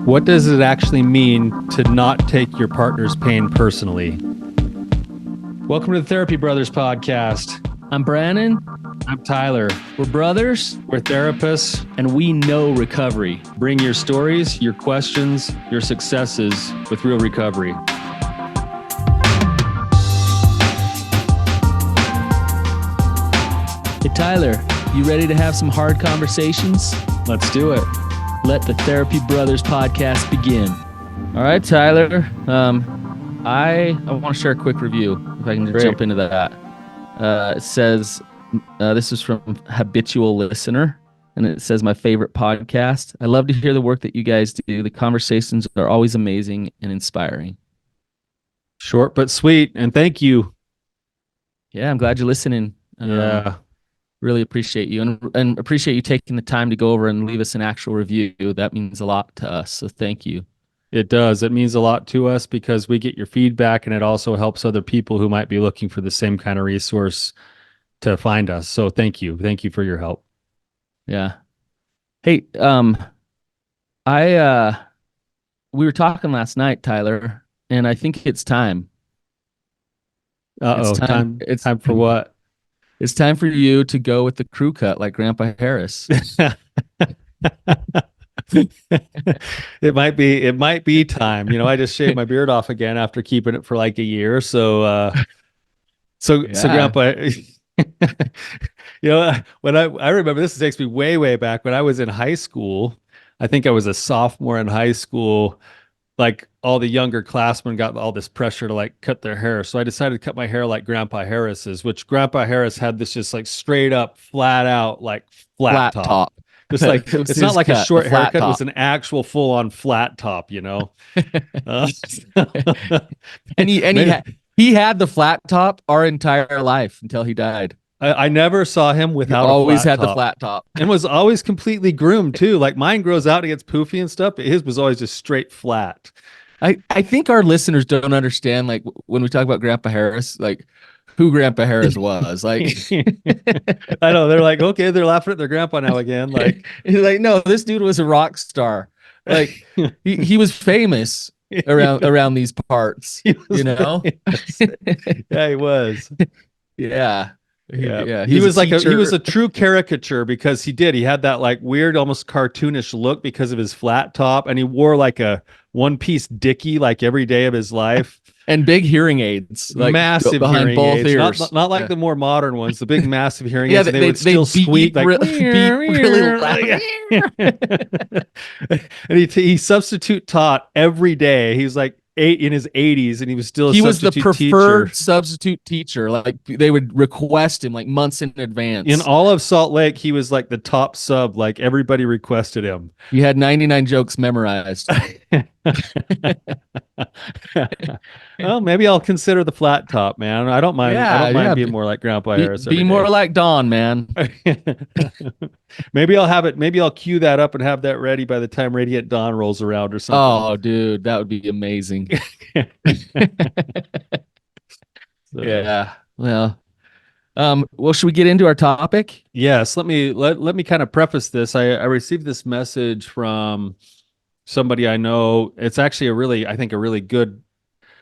What does it actually mean to not take your partner's pain personally? Welcome to the Therapy Brothers podcast. I'm Brannon. I'm Tyler. We're brothers, We're therapists. and we know recovery. Bring your stories, your questions, your successes with real recovery. Hey, Tyler, you ready to have some hard conversations? Let's do it. Let the Therapy Brothers podcast begin. All right, Tyler. I want to share a quick review, if I can just jump into that. It says, this is from Habitual Listener, and it says, my favorite podcast. I love to hear the work that you guys do. The conversations are always amazing and inspiring. Short but sweet, and thank you. Yeah, I'm glad you're listening. Yeah. Really appreciate you and appreciate you taking the time to go over and leave us an actual review. That means a lot to us. So thank you. It does. It means a lot to us because we get your feedback, and it also helps other people who might be looking for the same kind of resource to find us. So thank you. Thank you for your help. Yeah. Hey, we were talking last night, Tyler, and I think it's time. Uh-oh. It's time for what? It's time for you to go with the crew cut like Grandpa Harris. It might be time. You know, I just shaved my beard off again after keeping it for like a year. So Grandpa, you know, when I remember, this takes me way back when I was in high school. I think I was a sophomore in high school. Like all the younger classmen got all this pressure to like cut their hair. So I decided to cut my hair like Grandpa Harris's, which Grandpa Harris had this just like straight up, flat out, like flat top. Just like, it's not like a short haircut. It was an actual full on flat top, you know? And he had the flat top our entire life until he died. I never saw him without always a flat had top. the flat top and was always completely groomed too. Like mine grows out and gets poofy and stuff, but his was always just straight flat. I think our listeners don't understand, like when we talk about Grandpa Harris, like who Grandpa Harris was. Like I know, they're like, okay, they're laughing at their grandpa now again. Like he's like, no, this dude was a rock star. Like he was famous around these parts. You know? Yeah, he was. Yeah. Yeah. He was a true caricature because he had that like weird, almost cartoonish look because of his flat top, and he wore like a one-piece dickie like every day of his life. And big hearing aids, like massive behind hearing both aids. Ears. Not like the more modern ones, the big massive hearing aids. And they would still beep squeak like really loud. And he substitute taught every day. He was like in his 80s, and he was still he was the preferred teacher. Substitute teacher. Like they would request him like months in advance. In all of Salt Lake, he was like the top sub. Like everybody requested him. He had 99 jokes memorized. Well, maybe I'll consider the flat top, man. I don't mind. I don't mind being more like Grandpa Harris. Be more like Don, man. Maybe I'll have it. Maybe I'll cue that up and have that ready by the time Radiant Dawn rolls around or something. Oh, dude, that would be amazing. Yeah. Well, should we get into our topic? Yes. Let me kind of preface this. I received this message from somebody I know. It's actually I think a really good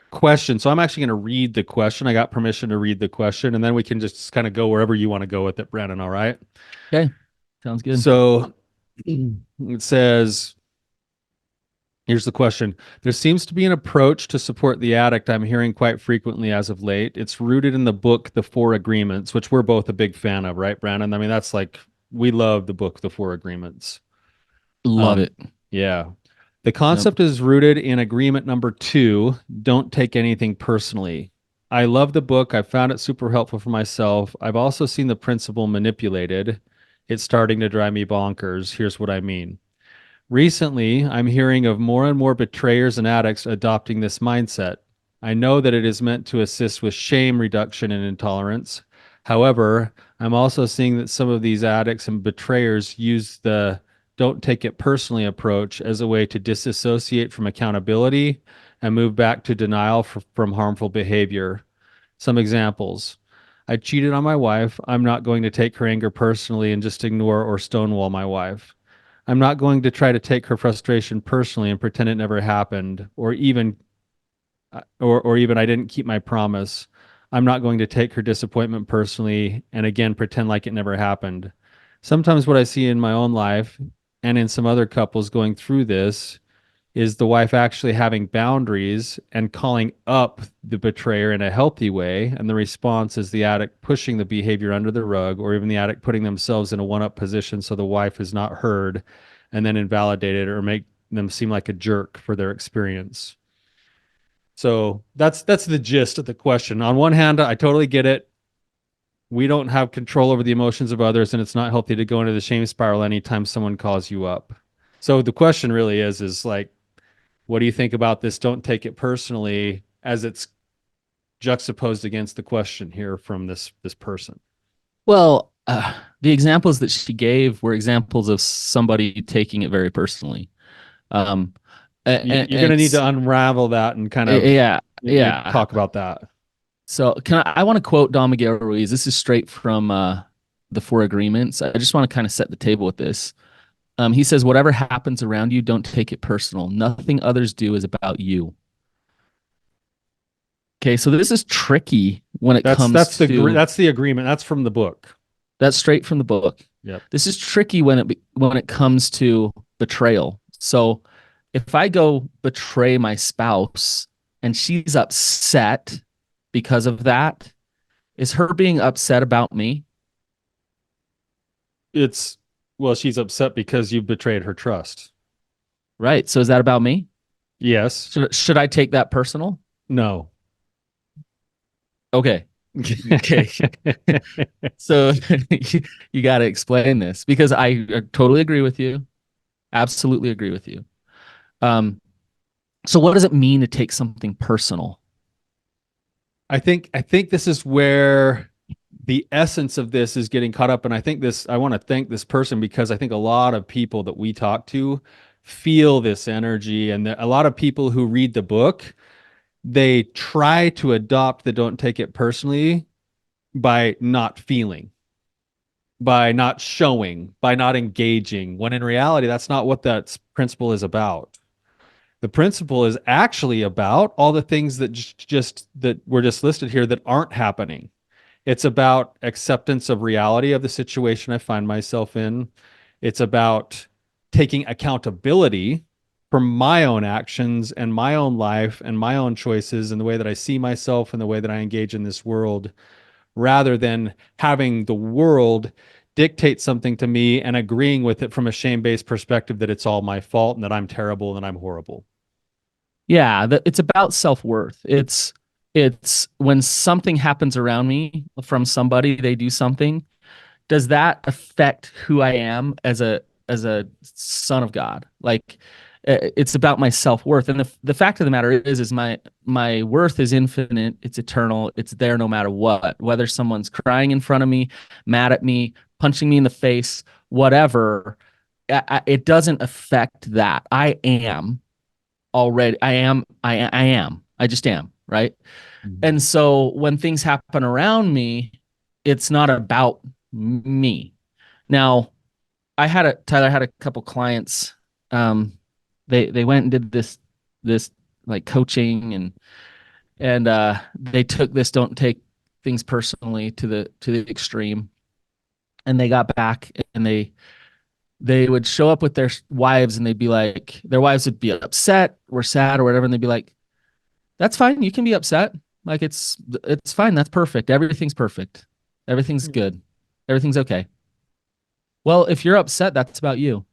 question. So I'm actually going to read the question. I got permission to read the question, and then we can just kind of go wherever you want to go with it, Brannon. All right. Okay. Sounds good. So it says, here's the question. There seems to be an approach to support the addict I'm hearing quite frequently as of late. It's rooted in the book, The Four Agreements, which we're both a big fan of, right, Brannon? I mean, that's like, we love the book, The Four Agreements. Love it. Yeah. The concept is rooted in agreement number 2, don't take anything personally. I love the book. I found it super helpful for myself. I've also seen the principle manipulated. It's starting to drive me bonkers. Here's what I mean. Recently, I'm hearing of more and more betrayers and addicts adopting this mindset. I know that it is meant to assist with shame reduction and intolerance. However, I'm also seeing that some of these addicts and betrayers use the don't take it personally approach as a way to disassociate from accountability and move back to denial from harmful behavior. Some examples. I cheated on my wife. I'm not going to take her anger personally and just ignore or stonewall my wife. I'm not going to try to take her frustration personally and pretend it never happened, or even I didn't keep my promise. I'm not going to take her disappointment personally and again pretend like it never happened. Sometimes what I see in my own life and in some other couples going through this is the wife actually having boundaries and calling up the betrayer in a healthy way, and the response is the addict pushing the behavior under the rug, or even the addict putting themselves in a one-up position so the wife is not heard and then invalidated or make them seem like a jerk for their experience. So that's the gist of the question. On one hand, I totally get it. We don't have control over the emotions of others, and it's not healthy to go into the shame spiral anytime someone calls you up. So the question really is like, what do you think about this? Don't take it personally, as it's juxtaposed against the question here from this person. Well, the examples that she gave were examples of somebody taking it very personally. Um, You're going to need to unravel that and kind of yeah, yeah. talk about that. So I want to quote Don Miguel Ruiz. This is straight from the Four Agreements. I just want to kind of set the table with this. He says, whatever happens around you, don't take it personal. Nothing others do is about you. Okay, so this is tricky when it comes that's to that's the agreement. That's from the book. That's straight from the book. Yep. This is tricky when it comes to betrayal. So if I go betray my spouse and she's upset because of that, is her being upset about me? It's well, she's upset because you've betrayed her trust. Right. So is that about me? Yes. Should I take that personal? No. Okay. Okay. So you got to explain this because I totally agree with you. Absolutely agree with you. So what does it mean to take something personal? I think this is where the essence of this is getting caught up. And I want to thank this person because I think a lot of people that we talk to feel this energy. And a lot of people who read the book, they try to adopt the don't take it personally by not feeling, by not showing, by not engaging, when in reality, that's not what that principle is about. The principle is actually about all the things that that were just listed here that aren't happening. It's about acceptance of reality of the situation I find myself in. It's about taking accountability for my own actions and my own life and my own choices and the way that I see myself and the way that I engage in this world, rather than having the world dictate something to me and agreeing with it from a shame-based perspective that it's all my fault and that I'm terrible and I'm horrible. Yeah, it's about self-worth. It's when something happens around me from somebody, they do something, does that affect who I am as a son of God? Like it's about my self-worth. And the fact of the matter is my worth is infinite, it's eternal, it's there no matter what. Whether someone's crying in front of me, mad at me, punching me in the face, whatever, it doesn't affect that. I am already I am. I just am, right? Mm-hmm. And so when things happen around me, it's not about me. Now, Tyler had a couple clients. They went and did this like coaching and they took this don't take things personally to the extreme. And they got back and they would show up with their wives and they'd be like, their wives would be upset or sad or whatever, and they'd be like, that's fine, you can be upset. Like it's fine, that's perfect. Everything's perfect. Everything's good. Everything's okay. Well, if you're upset, that's about you.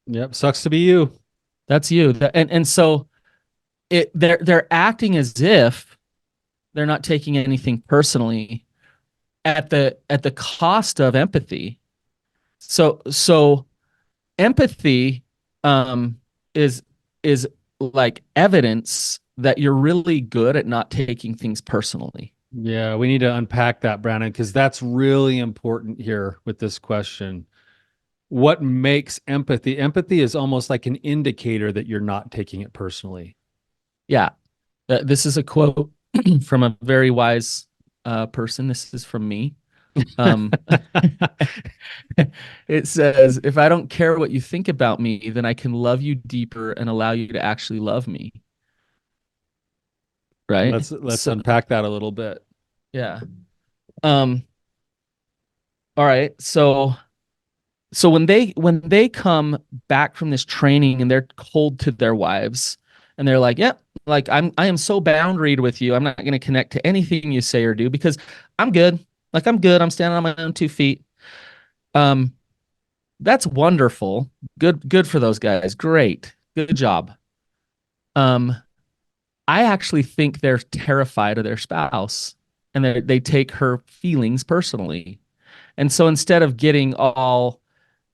Yep, sucks to be you. That's you. And so they're acting as if they're not taking anything personally at the cost of empathy. So empathy is like evidence that you're really good at not taking things personally. Yeah, we need to unpack that, Brannon, because that's really important here with this question. What makes empathy? Empathy is almost like an indicator that you're not taking it personally. Yeah. This is a quote from a very wise person. This is from me. Um, it says, if I don't care what you think about me, then I can love you deeper and allow you to actually love me. Right. Let's So, unpack that a little bit. yeah. Um, all right. So when they come back from this training and they're cold to their wives and they're like, "Yep, like I am so boundaried with you. I'm not going to connect to anything you say or do because I'm good. Like I'm good. I'm standing on my own 2 feet." Um, that's wonderful. Good for those guys. Great. Good job. Um, I actually think they're terrified of their spouse and they take her feelings personally. And so instead of getting all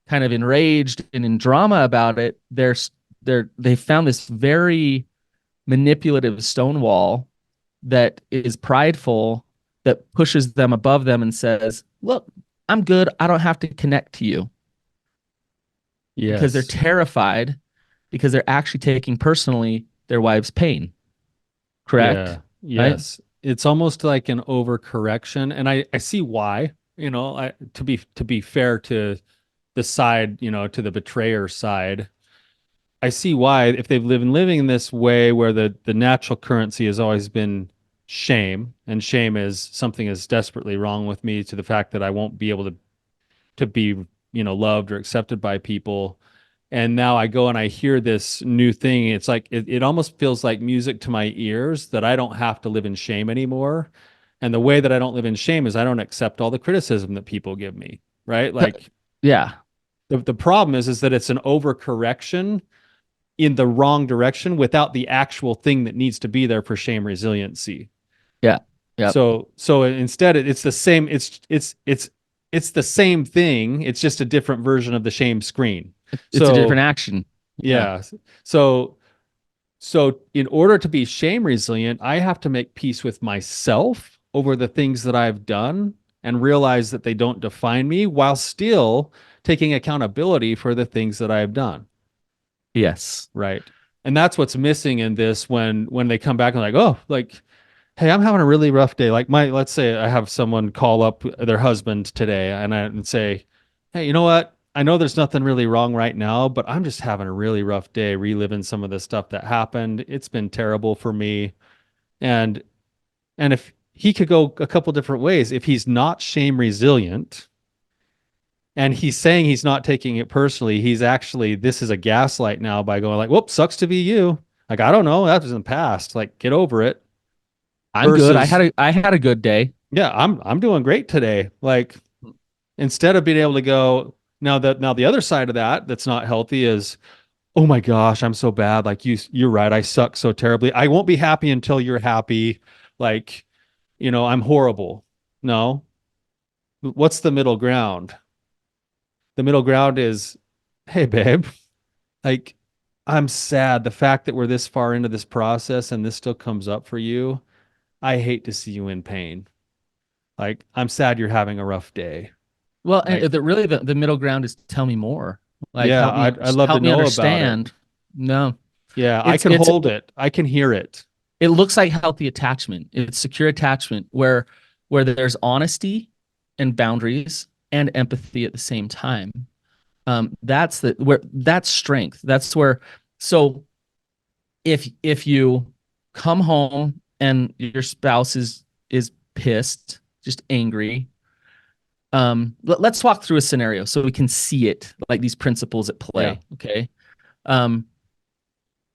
kind of enraged and in drama about it, they found this very manipulative stonewall that is prideful, that pushes them above them and says, "Look, I'm good. I don't have to connect to you," because they're Yes. terrified because they're actually taking personally their wife's pain. Correct? Yeah. Right? Yes. It's almost like an overcorrection. And I see why, to be fair to the side, to the betrayer side, I see why if they've been living in this way where the natural currency has always been shame, and shame is something is desperately wrong with me to the fact that I won't be able to be, loved or accepted by people. And now I go and I hear this new thing. It's like it almost feels like music to my ears that I don't have to live in shame anymore. And the way that I don't live in shame is I don't accept all the criticism that people give me, right? Like Yeah. the problem is that it's an overcorrection in the wrong direction without the actual thing that needs to be there for shame resiliency. Yeah. Yep. So instead it's the same it's the same thing. It's just a different version of the shame screen. It's a different So action. Yeah. yeah. So so in order to be shame resilient, I have to make peace with myself over the things that I've done and realize that they don't define me while still taking accountability for the things that I've done. Yes. Right. And that's what's missing in this when they come back and like, oh, like, hey, I'm having a really rough day. Like let's say I have someone call up their husband today and say, hey, you know what? I know there's nothing really wrong right now, but I'm just having a really rough day reliving some of the stuff that happened. It's been terrible for me. And if he could go a couple different ways, if he's not shame resilient, and he's saying he's not taking it personally, he's actually, this is a gaslight now by going like, whoop, sucks to be you. Like, I don't know, that was in the past. Like, get over it. I'm good. Versus, I had a good day. yeah, I'm doing great today. Like, instead of being able to go, now the other side of that that's not healthy is, oh my gosh, I'm so bad. Like you're right, I suck so terribly. I won't be happy until you're happy. Like, I'm horrible. No. What's the middle ground? The middle ground is, hey babe, like I'm sad the fact that we're this far into this process and this still comes up for you. I hate to see you in pain. Like I'm sad you're having a rough day. Well, and Like, the middle ground is tell me more. Like yeah, I'd love to help me know about it. understand. No, Yeah, I it's can it's hold it. I can hear it. it looks like healthy attachment. It's secure attachment where there's honesty and boundaries and empathy at the same time. That's strength. That's where. So if you come home and your spouse is pissed, just angry, let's walk through a scenario so we can see it, like these principles at Yeah. play. Okay. Um,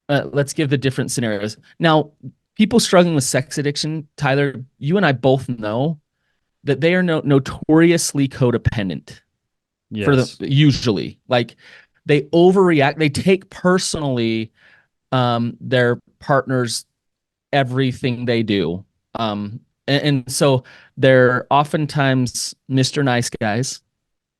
let's give the different scenarios. Now, people struggling with sex addiction, Tyler, you and I both know that they are notoriously codependent for the Yes. usually. Like they overreact, they take personally their partner's everything they do. And so they're oftentimes Mr. Nice Guys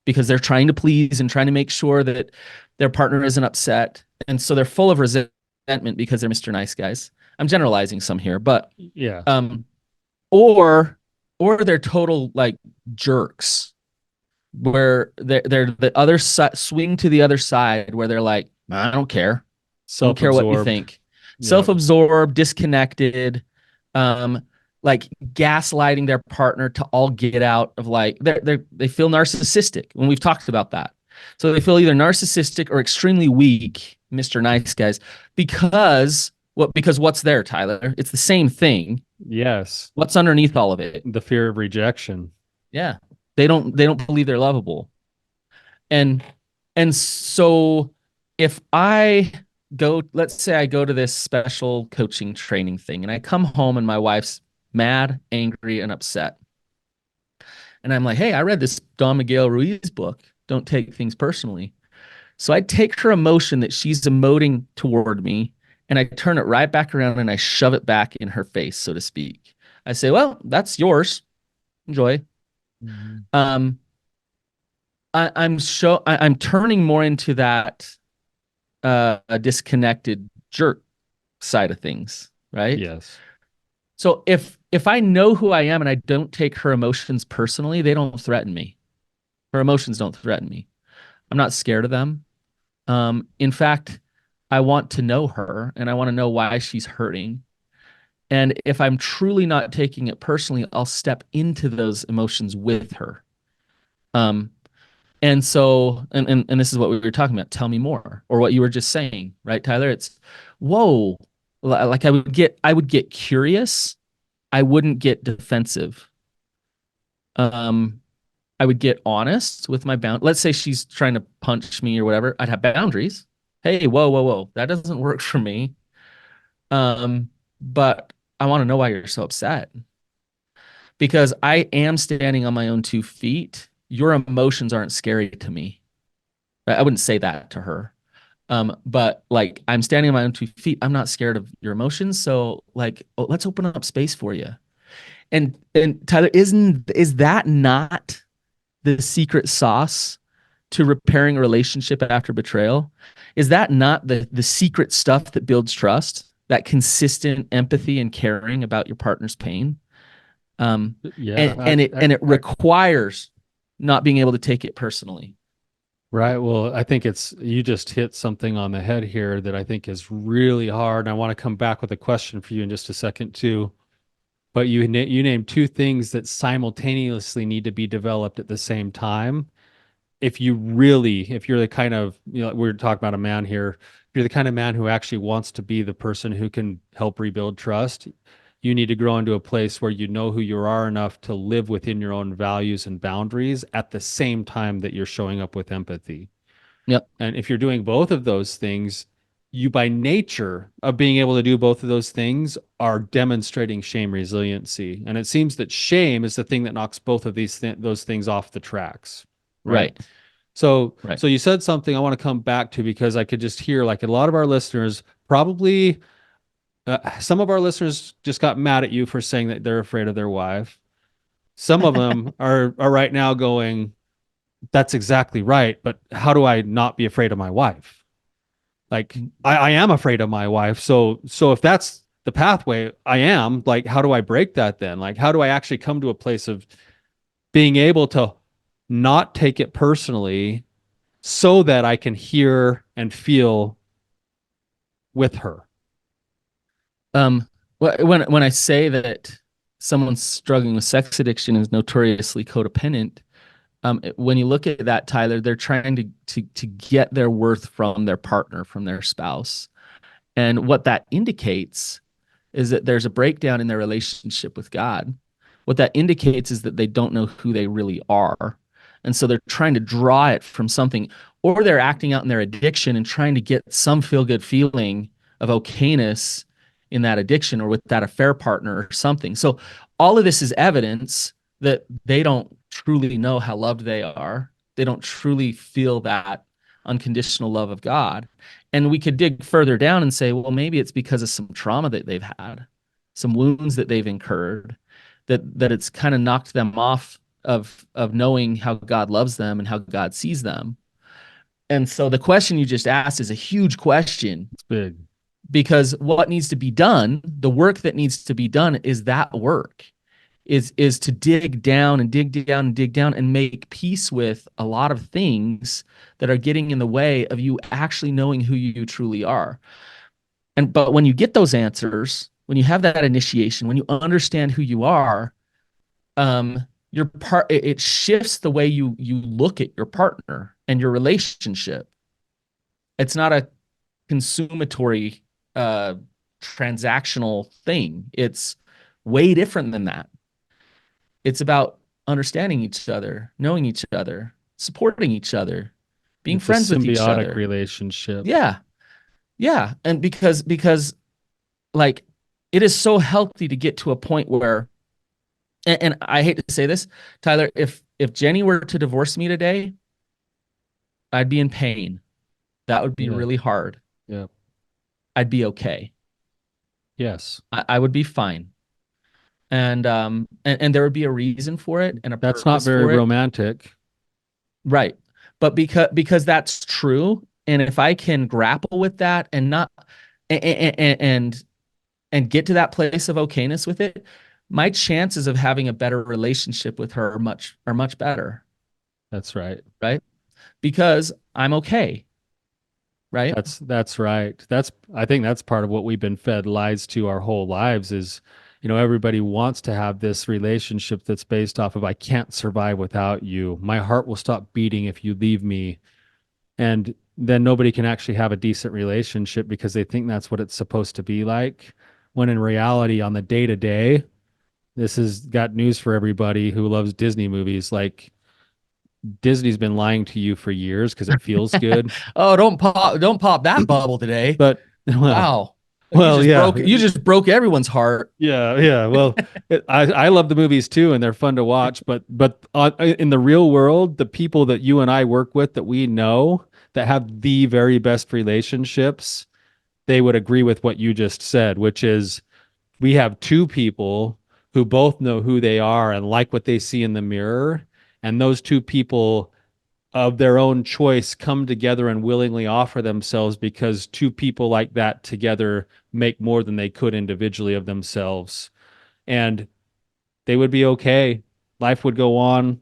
because they're trying to please and trying to make sure that their partner isn't upset. And so they're full of resentment because they're Mr. Nice Guys. I'm generalizing some here, but Yeah. um, or they're total like jerks where they're the other side swing to the other side where they're like, I don't care. I don't care what you Self-absorbed. think. Yeah. Self-absorbed, disconnected. Um, like gaslighting their partner to all get out of like they feel narcissistic when we've talked about that. So they feel either narcissistic or extremely weak, Mr. Nice Guys, because what's there, Tyler? It's the same thing. Yes. What's underneath all of it? The fear of rejection. Yeah. They don't believe they're lovable. And so if I go, let's say I go to this special coaching training thing and I come home and my wife's mad, angry, and upset. And I'm like, hey, I read this Don Miguel Ruiz book. Don't take things personally. So I take her emotion that she's emoting toward me and I turn it right back around and I shove it back in her face, so to speak. I say, well, that's yours. Enjoy. Mhm. Um, I'm turning more into that a disconnected jerk side of things, right? Yes. So if I know who I am and I don't take her emotions personally, they don't threaten me. Her emotions don't threaten me. I'm not scared of them. In fact, I want to know her and I want to know why she's hurting. And if I'm truly not taking it personally, I'll step into those emotions with her. Um, And so, and this is what we were talking about. Tell me more, or what you were just saying, right, Tyler? It's whoa, like I would get curious. I wouldn't get defensive. Um, I would get honest with my bound. Let's say she's trying to punch me or whatever. I'd have boundaries. Hey, whoa, whoa, whoa, that doesn't work for me. But I want to know why you're so upset because I am standing on my own 2 feet. Your emotions aren't scary to me. I wouldn't say that to her. But like I'm standing on my own 2 feet. I'm not scared of your emotions. So like, oh, let's open up space for you. And Tyler, is that not the secret sauce to repairing a relationship after betrayal? Is that not the secret stuff that builds trust? That consistent empathy and caring about your partner's pain. Um, Yeah. and it requires not being able to take it personally. Right. Well, I think you just hit something on the head here that I think is really hard. And I want to come back with a question for you in just a second too. But you named two things that simultaneously need to be developed at the same time. If you're the kind of, we're talking about a man here, if you're the kind of man who actually wants to be the person who can help rebuild trust, you need to grow into a place where you know who you are enough to live within your own values and boundaries at the same time that you're showing up with empathy. Yep. And if you're doing both of those things, you by nature of being able to do both of those things are demonstrating shame resiliency. And it seems that shame is the thing that knocks both of those things off the tracks, right? Right. So Right. you said something I want to come back to because I could just hear like a lot of our listeners probably some of our listeners just got mad at you for saying that they're afraid of their wife. Some of them are right now going, that's exactly right, but how do I not be afraid of my wife? Like I am afraid of my wife. So if that's the pathway I am, like how do I break that then? Like how do I actually come to a place of being able to not take it personally so that I can hear and feel with her? Um, when I say that someone struggling with sex addiction is notoriously codependent, when you look at that, Tyler, they're trying to get their worth from their partner, from their spouse, and what that indicates is that there's a breakdown in their relationship with God. What that indicates is that they don't know who they really are. And so they're trying to draw it from something, or they're acting out in their addiction and trying to get some feel good feeling of okayness in that addiction or with that affair partner or something. So all of this is evidence that they don't truly know how loved they are. They don't truly feel that unconditional love of God. And we could dig further down and say, well, maybe it's because of some trauma that they've had, some wounds that they've incurred, that it's kind of knocked them off of knowing how God loves them and how God sees them. And so the question you just asked is a huge question It's big. because what needs to be done, the work that needs to be done is that work is to dig down and dig down and dig down and make peace with a lot of things that are getting in the way of you actually knowing who you truly are. But when you get those answers, when you have that initiation, when you understand who you are, your part it shifts the way you look at your partner and your relationship. It's not a consumatory transactional thing. It's way different than that. It's about understanding each other, knowing each other, supporting each other, being It's a friends with each symbiotic other. relationship. Yeah. Yeah. And because like it is so healthy to get to a point where, and I hate to say this, Tyler, if Jenny were to divorce me today, I'd be in pain. That would be Yeah. really hard. Yeah. I'd be okay. Yes. I would be fine. And there would be a reason for it and a That's not purpose very for it. romantic. Right. But because that's true, and if I can grapple with that and not and and get to that place of okayness with it, my chances of having a better relationship with her are much better. That's right. Right? Because I'm okay. Right? That's right. I think that's part of what we've been fed lies to our whole lives is, everybody wants to have this relationship that's based off of I can't survive without you. My heart will stop beating if you leave me. And then nobody can actually have a decent relationship because they think that's what it's supposed to be like. When in reality, on the day to day, this has got news for everybody who loves Disney movies. Like Disney's been lying to you for years because it feels good. Oh, don't pop that bubble today. But well, Wow. yeah, You just broke everyone's heart. yeah. Well, I love the movies too, and they're fun to watch. But in the real world, the people that you and I work with that we know that have the very best relationships, they would agree with what you just said, which is we have two people who both know who they are and like what they see in the mirror, and those two people of their own choice come together and willingly offer themselves because two people like that together make more than they could individually of themselves. And they would be okay. Life would go on.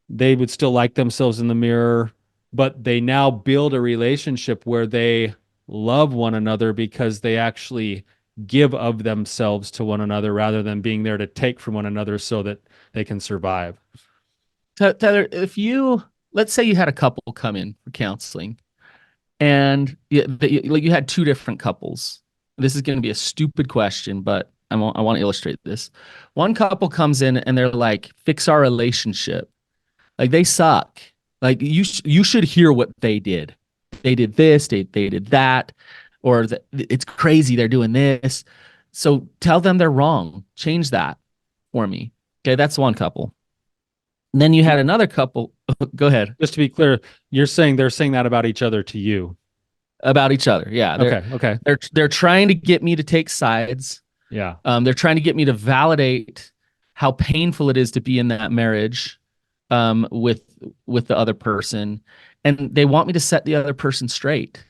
They would still like themselves in the mirror, but they now build a relationship where they love one another because they actually give of themselves to one another rather than being there to take from one another so that they can survive. Tyler, let's say you had a couple come in for counseling and you had two different couples. This is going to be a stupid question, but I want to illustrate this. One couple comes in and they're like, fix our relationship. Like they suck. Like you should hear what they did. They did this, they did that, or it's crazy they're doing this. So tell them they're wrong. Change that for me. Okay, that's one couple. And then you had another couple. Go ahead. Just to be clear, you're saying they're saying that about each other to you. About each other. Yeah. Okay. They're trying to get me to take sides. Yeah. They're trying to get me to validate how painful it is to be in that marriage with the other person. And they want me to set the other person straight.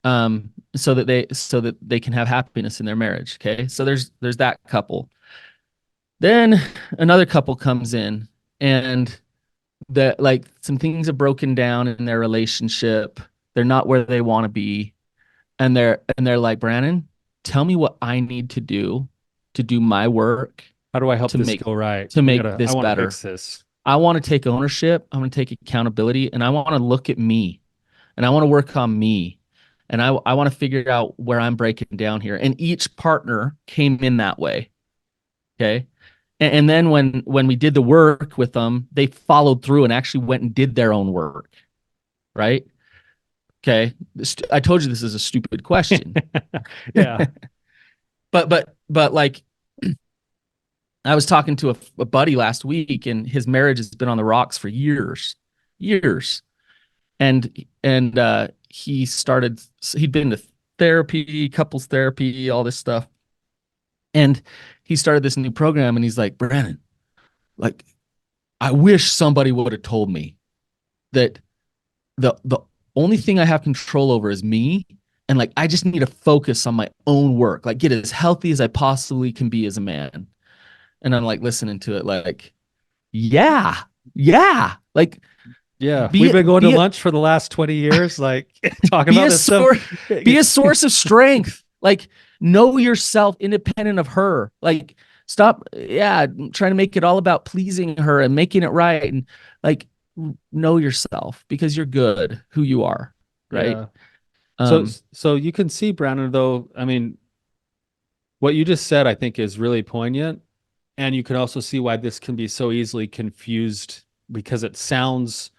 So that they can have happiness in their marriage. Okay. So there's that couple. Then another couple comes in and that like some things have broken down in their relationship. They're not where they want to be. And they're like, Brannon, tell me what I need to do my work. How do I help this go right? To make this I better. Fix this. I want to take ownership. I want to take accountability, and I want to look at me, and I want to work on me, and I want to figure out where I'm breaking down here. And each partner came in that way. Okay. And then when we did the work with them, they followed through and actually went and did their own work. Right. Okay. I told you this is a stupid question. Yeah. but like I was talking to a buddy last week and his marriage has been on the rocks for years. And he'd been to therapy, couples therapy, all this stuff. And he started this new program and he's like, Brannon, like, I wish somebody would have told me that the only thing I have control over is me. And like, I just need to focus on my own work, like get as healthy as I possibly can be as a man. And I'm like listening to it like, yeah. Like, yeah, we've been going to lunch for the last 20 years, like talking about this stuff. Be a source of strength. Like, know yourself independent of her. Like, stop, yeah, trying to make it all about pleasing her and making it right. And like, know yourself because you're good who you are, right? Yeah. So Um, so you can see, Brandon, though, I mean, what you just said, I think, is really poignant. And you can also see why this can be so easily confused because it sounds,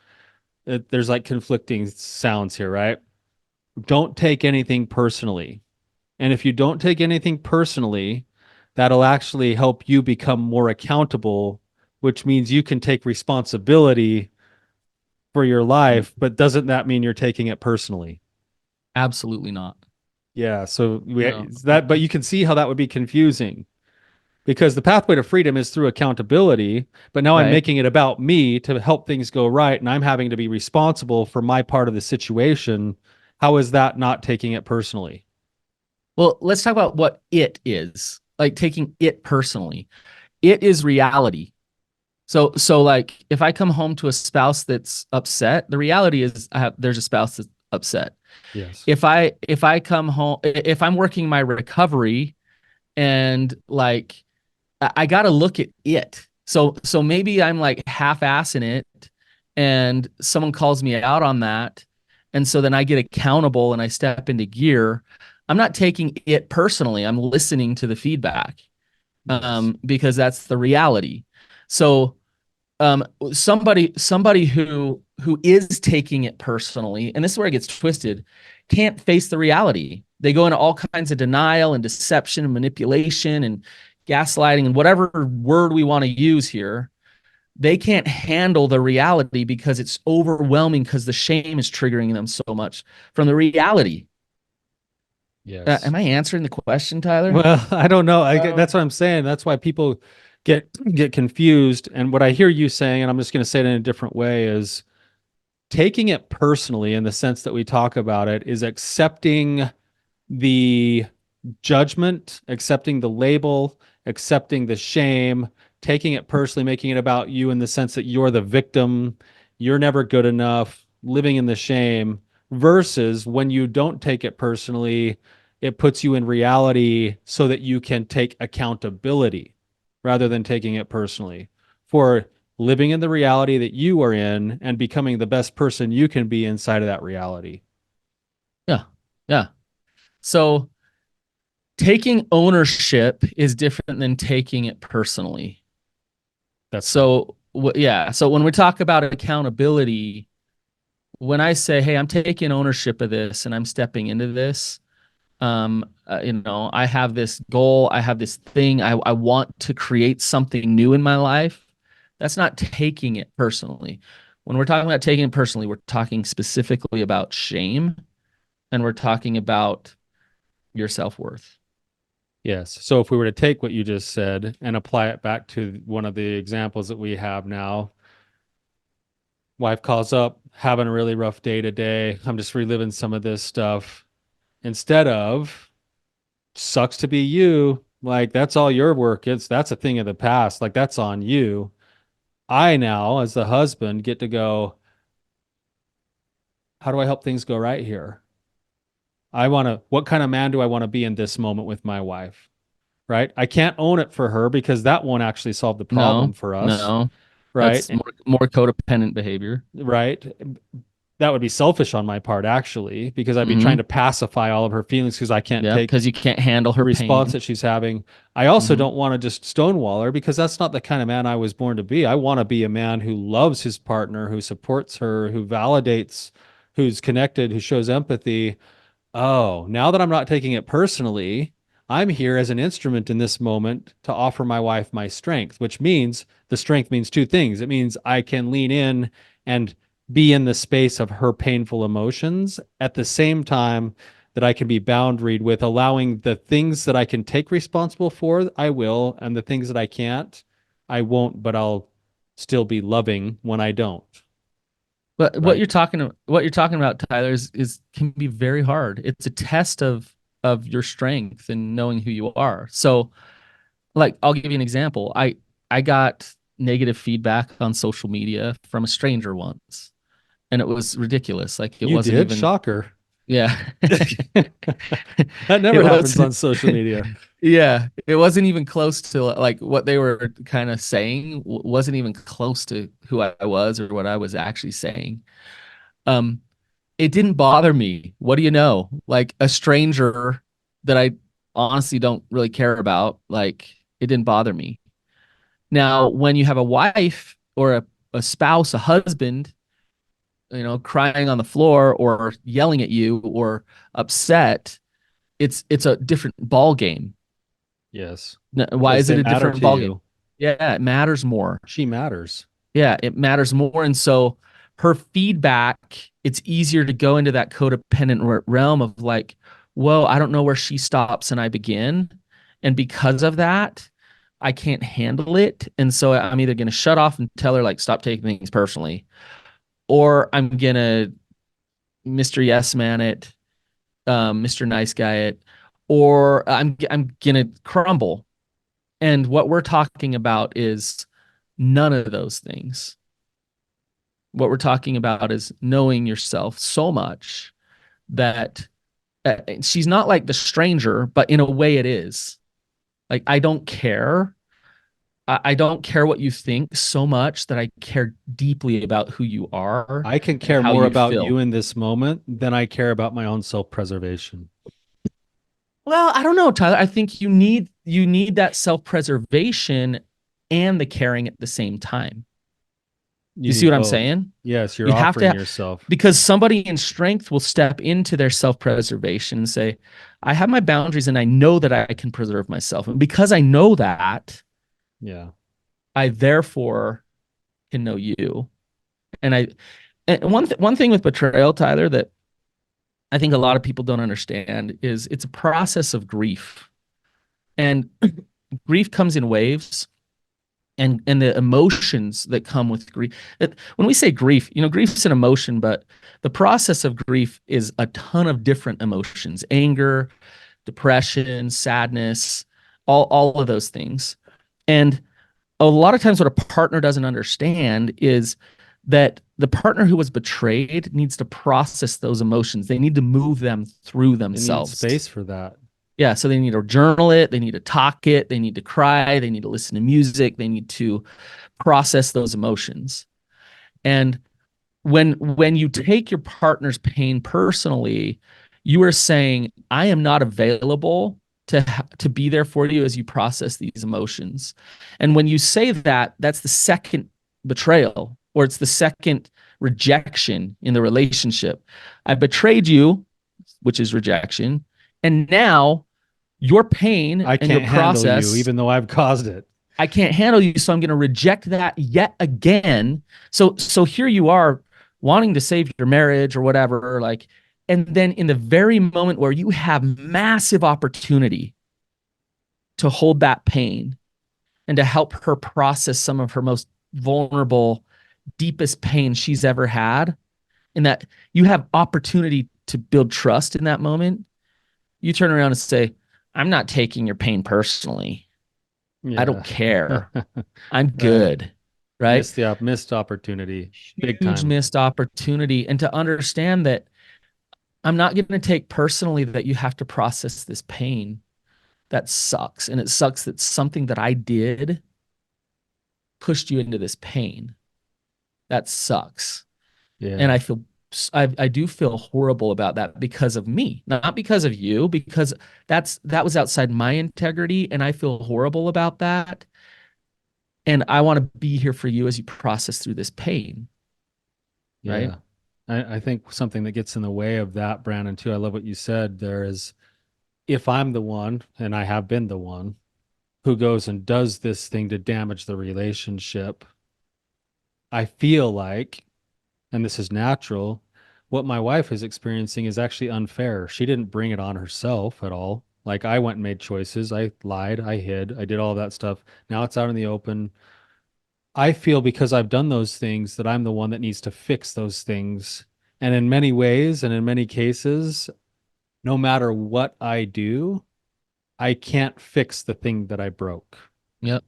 there's like conflicting sounds here, right? Don't take anything personally. And if you don't take anything personally, that'll actually help you become more accountable, which means you can take responsibility for your life. But doesn't that mean you're taking it personally? absolutely not. Yeah. So No, that, but you can see how that would be confusing because the pathway to freedom is through accountability. But now I'm right. making it about me to help things go right. And I'm having to be responsible for my part of the situation. How is that not taking it personally? Well, let's talk about what it is. Like taking it personally. It is reality. So like if I come home to a spouse that's upset, the reality is there's a spouse that's upset. Yes. If I come home, if I'm working my recovery and like I got to look at it. So maybe I'm like half-assing it and someone calls me out on that, and so then I get accountable and I step into gear. I'm not taking it personally. I'm listening to the feedback, Yes. because that's the reality. So somebody who is taking it personally, and this is where it gets twisted, can't face the reality. They go into all kinds of denial and deception and manipulation and gaslighting and whatever word we want to use here. They can't handle the reality because it's overwhelming because the shame is triggering them so much from the reality. Yes. Am I answering the question, Tyler? Well, I don't know. That's what I'm saying. That's why people get confused. And what I hear you saying, and I'm just going to say it in a different way, is taking it personally in the sense that we talk about it is accepting the judgment, accepting the label, accepting the shame, taking it personally, making it about you in the sense that you're the victim, you're never good enough, living in the shame, versus when you don't take it personally, it puts you in reality so that you can take accountability rather than taking it personally for living in the reality that you are in and becoming the best person you can be inside of that reality. Yeah. Yeah. So taking ownership is different than taking it personally. That's right. So yeah, so when we talk about accountability, when I say, "Hey, I'm taking ownership of this and I'm stepping into this," I have this goal, I have this thing, I want to create something new in my life. That's not taking it personally. When we're talking about taking it personally, we're talking specifically about shame and we're talking about your self-worth. Yes. So if we were to take what you just said and apply it back to one of the examples that we have now, wife calls up, having a really rough day today. I'm just reliving some of this stuff. Instead of, sucks to be you, like that's all your work. That's a thing of the past. Like that's on you. I now, as the husband, get to go, how do I help things go right here? What kind of man do I want to be in this moment with my wife? Right? I can't own it for her because that won't actually solve the problem No, for us. no, Right? that's more codependent behavior. Right? That would be selfish on my part, actually, because I'd be trying Mm-hmm. to pacify all of her feelings because I can't Yeah, take because you can't handle the her response pain. that she's having. I also Mm-hmm. don't want to just stonewall her because that's not the kind of man I was born to be. I want to be a man who loves his partner, who supports her, who validates, who's connected, who shows empathy. Oh, now that I'm not taking it personally, I'm here as an instrument in this moment to offer my wife my strength, which means the strength means two things. It means I can lean in and be in the space of her painful emotions at the same time that I can be boundaried with allowing the things that I can take responsible for, I will, and the things that I can't, I won't, but I'll still be loving when I don't, But right? what you're talking about, Tyler, is can be very hard. It's a test of your strength and knowing who you are. So, like, I'll give you an example. I got negative feedback on social media from a stranger once, and it was ridiculous. Like, it You wasn't did? even. Shocker. Yeah. That It never happens was on social media. That it never happens was on social media. yeah, it wasn't even close to like what they were kind of saying wasn't even close to who I was or what I was actually saying. Um, it didn't bother me. What do you know? Like a stranger that I honestly don't really care about, like it didn't bother me. Now, when you have a wife or a spouse, a husband, crying on the floor or yelling at you or upset, it's a different ball game. Yes. Why Because is it they a matter different to ball game? you. Yeah, it matters more. She matters. Yeah, it matters more. And so her feedback, it's easier to go into that codependent realm of like, whoa, I don't know where she stops and I begin. And because of that, I can't handle it. And so I'm either going to shut off and tell her, like, stop taking things personally, or I'm going to Mr. Yes Man it, Mr. Nice Guy it, or I'm going to crumble. And what we're talking about is none of those things. What we're talking about is knowing yourself so much that she's not like the stranger, but in a way it is. Like, I don't care. I don't care what you think so much that I care deeply about who you are I can and care how more you about feel. you in this moment than I care about my own self-preservation. Well, I don't know, Tyler. I think you need that self-preservation and the caring at the same time. You You see need what I'm both. saying? Yes, you're You have offering to, yourself. because somebody in strength will step into their self-preservation and say, I have my boundaries and I know that I can preserve myself. And because I know that, Yeah. I therefore can know you. And one thing with betrayal, Tyler, that I think a lot of people don't understand is it's a process of grief. And grief comes in waves, and the emotions that come with grief. When we say grief, grief's an emotion, but the process of grief is a ton of different emotions: anger, depression, sadness, all of those things. And a lot of times what a partner doesn't understand is that the partner who was betrayed needs to process those emotions. They need to move them through They need themselves. space for that. Yeah, so they need to journal it, they need to talk it, they need to cry, they need to listen to music, they need to process those emotions. And when you take your partner's pain personally, you are saying, I am not available to be there for you as you process these emotions. And when you say that, that's the second betrayal, or it's the second rejection in the relationship. I betrayed you, which is rejection, and now your pain I and your can't handle you, process, even though I've caused it. I can't handle you, so I'm going to reject that yet again. So here you are wanting to save your marriage or whatever, like, and then in the very moment where you have massive opportunity to hold that pain and to help her process some of her most vulnerable, deepest pain she's ever had, in that you have opportunity to build trust in that moment, you turn around and say, I'm not taking your pain personally. I don't Yeah. care. I'm Right. good. Right. Missed opportunity. Big Huge time. missed opportunity. And to understand that I'm not going to take personally that you have to process this pain. That sucks. And it sucks that something that I did pushed you into this pain. That sucks. And Yeah. I do feel horrible about that because of me, not because of you, because that was outside my integrity. And I feel horrible about that. And I want to be here for you as you process through this pain. Right. Yeah. I think something that gets in the way of that, Brandon, too, I love what you said there is, if I'm the one, and I have been the one, who goes and does this thing to damage the relationship, I feel like, and this is natural, what my wife is experiencing is actually unfair. She didn't bring it on herself at all. Like, I went and made choices. I lied, I hid, I did all that stuff. Now it's out in the open. I feel because I've done those things that I'm the one that needs to fix those things. And in many ways and in many cases, no matter what I do, I can't fix the thing that I broke. Yep.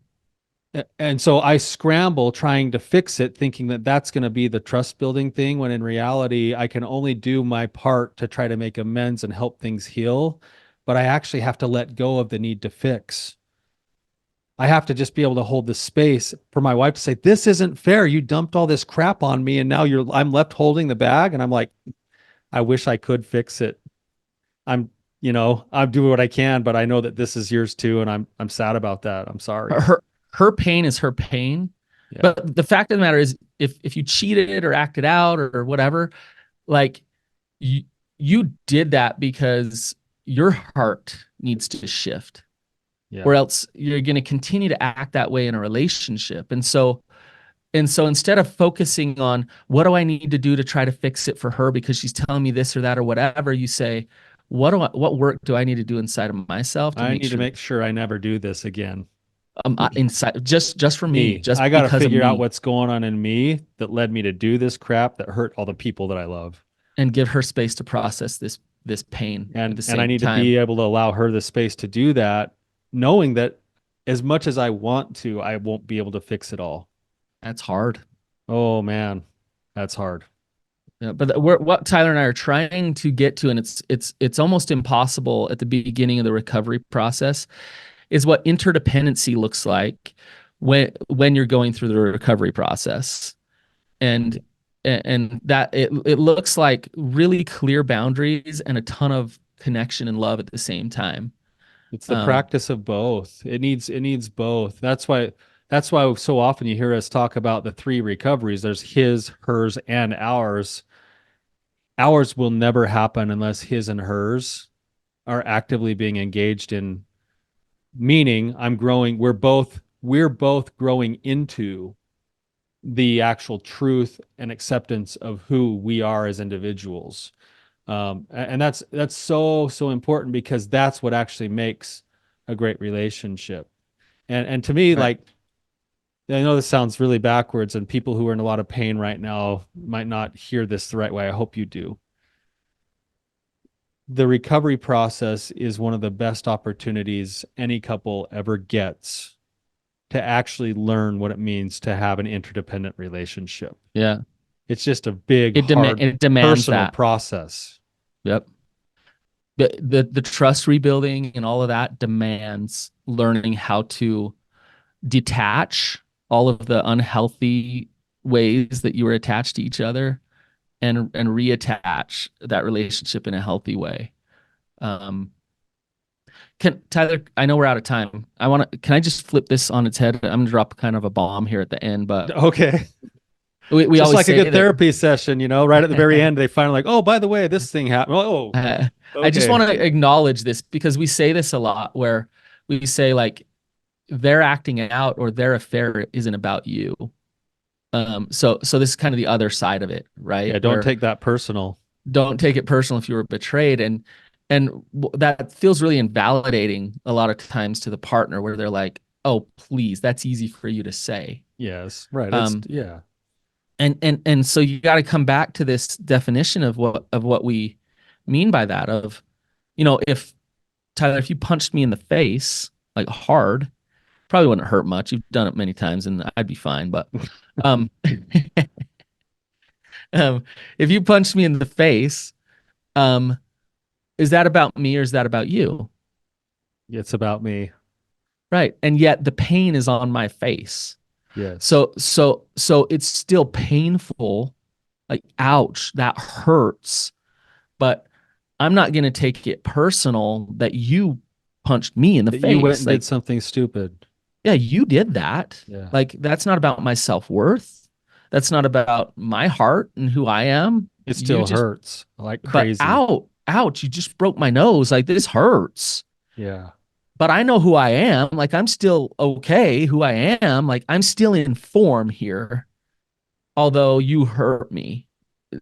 And so I scramble trying to fix it, thinking that that's going to be the trust building thing, when in reality, I can only do my part to try to make amends and help things heal. But I actually have to let go of the need to fix. I have to just be able to hold the space for my wife to say, "This isn't fair. You dumped all this crap on me, and now I'm left holding the bag." And I'm like, I wish I could fix it. I'm, I'm doing what I can, but I know that this is yours too, and I'm sad about that. I'm sorry. Her pain is her pain. Yeah. But the fact of the matter is, if you cheated or acted out or whatever, like you you did that because your heart needs to shift, Yeah. or else you're going to continue to act that way in a relationship. And so instead of focusing on what do I need to do to try to fix it for her because she's telling me this or that or whatever, you say, what work do I need to do inside of myself to I make need to sure make sure I never do this again. inside just for me, Me. just I got to because of figure out me, what's going on in me that led me to do this crap that hurt all the people that I love. and give her space to process this pain at the And I same need to time. be able to allow her the space to do that, knowing that as much as I want to, I won't be able to fix it all. That's hard. Oh man, that's hard. Yeah, but what Tyler and I are trying to get to, and it's almost impossible at the beginning of the recovery process, is what interdependency looks like when you're going through the recovery process. And that it looks like really clear boundaries and a ton of connection and love at the same time. It's the Um, practice of both. It needs both. That's why so often you hear us talk about the three recoveries. There's his, hers, and ours. Ours will never happen unless his and hers are actively being engaged in, meaning we're both growing into the actual truth and acceptance of who we are as individuals. And that's so important, because that's what actually makes a great relationship. And to me, right. like, I know this sounds really backwards, and people who are in a lot of pain right now might not hear this the right way. I hope you do. The recovery process is one of the best opportunities any couple ever gets to actually learn what it means to have an interdependent relationship. Yeah. It's just a big, hard, It demands personal that. process. Yep. The trust rebuilding and all of that demands learning how to detach all of the unhealthy ways that you were attached to each other and reattach that relationship in a healthy way. Um, can Tyler, I know we're out of time. Can I just flip this on its head? I'm gonna drop kind of a bomb here at the end, but Okay. we Just always like a say good that. therapy session, right at the very end, they finally like, oh, by the way, this thing happened. Oh, I just okay. want to acknowledge this because we say this a lot where we say like their acting out or their affair isn't about you. So this is kind of the other side of it, right? Yeah, don't Where take that personal. don't take it personal if you were betrayed, and that feels really invalidating a lot of times to the partner where they're like, "Oh, please, that's easy for you to say." Yes, right. It's Um, yeah. and so you got to come back to this definition of what we mean by that. Of, if Tyler, if you punched me in the face like hard, probably wouldn't hurt much. You've done it many times, and I'd be fine. But um, if you punched me in the face, um, is that about me or is that about you? It's about me. Right. And yet the pain is on my face. Yes. So it's still painful. Like, ouch, that hurts. But I'm not going to take it personal that you punched me in the That you went face. and did Like, something stupid. yeah, you did that. Yeah. Like, that's not about my self-worth. That's not about my heart and who I am. It You still just, hurts like but crazy. ouch, you just broke my nose. Like, this hurts. Yeah. But I know who I am. Like, I'm still okay who I am. Like, I'm still in form here, although you hurt me.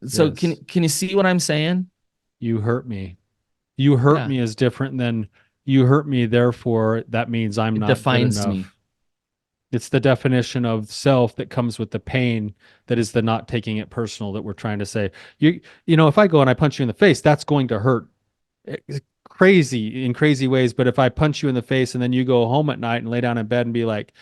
So Yes. can you see what I'm saying? You hurt me. You hurt Yeah. me is different than you hurt me, therefore that means I'm It not good defines me. enough. It's the definition of self that comes with the pain, that is the not taking it personal, that we're trying to say. If I go and I punch you in the face, that's going to hurt crazy in crazy ways. But if I punch you in the face and then you go home at night and lay down in bed and be like,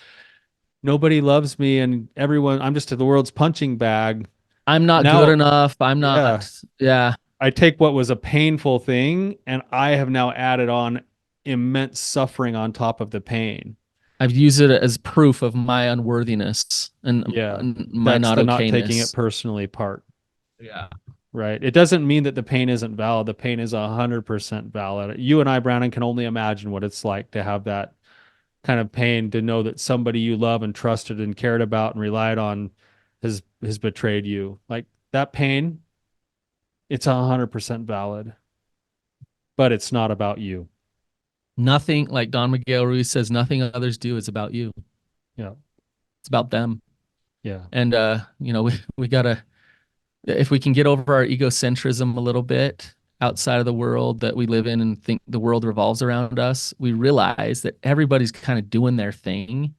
nobody loves me and everyone, I'm just the world's punching bag. I'm not good Now, enough. I'm yeah, not. Yeah. I take what was a painful thing and I have now added on immense suffering on top of the pain. I've used it as proof of my unworthiness Yeah. and my That's not the not taking it okayness. personally part, Yeah. right? It doesn't mean that the pain isn't valid. The pain is 100% valid. You and I, Brannon, can only imagine what it's like to have that kind of pain, to know that somebody you love and trusted and cared about and relied on has betrayed you. Like that pain, it's 100% valid, but it's not about you. Nothing, like Don Miguel Ruiz says, nothing others do is about you. Yeah. It's about them. Yeah. And we gotta, if we can get over our egocentrism a little bit outside of the world that we live in and think the world revolves around us, we realize that everybody's kind of doing their thing,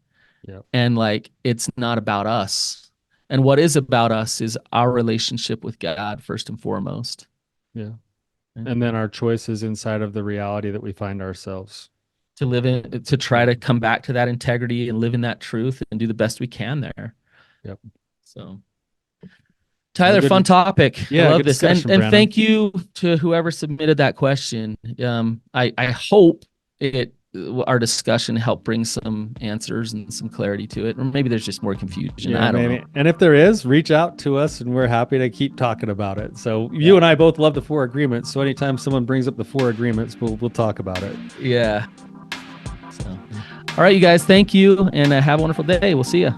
Yeah. and like it's not about us. And what is about us is our relationship with God first and foremost. Yeah. And then our choices inside of the reality that we find ourselves. To live in, to try to come back to that integrity and live in that truth and do the best we can there. Yep. So Well, Tyler, good. fun topic. I Yeah, love good this. discussion, And Brannon. thank you to whoever submitted that question. I hope it our discussion helped bring some answers and some clarity to it. Or maybe there's just more confusion. Yeah, I don't maybe. know. And if there is, reach out to us and we're happy to keep talking about it. So Yeah. you and I both love the four agreements. So anytime someone brings up the four agreements, we'll talk about it. Yeah. So all right, you guys, thank you and have a wonderful day. We'll see you.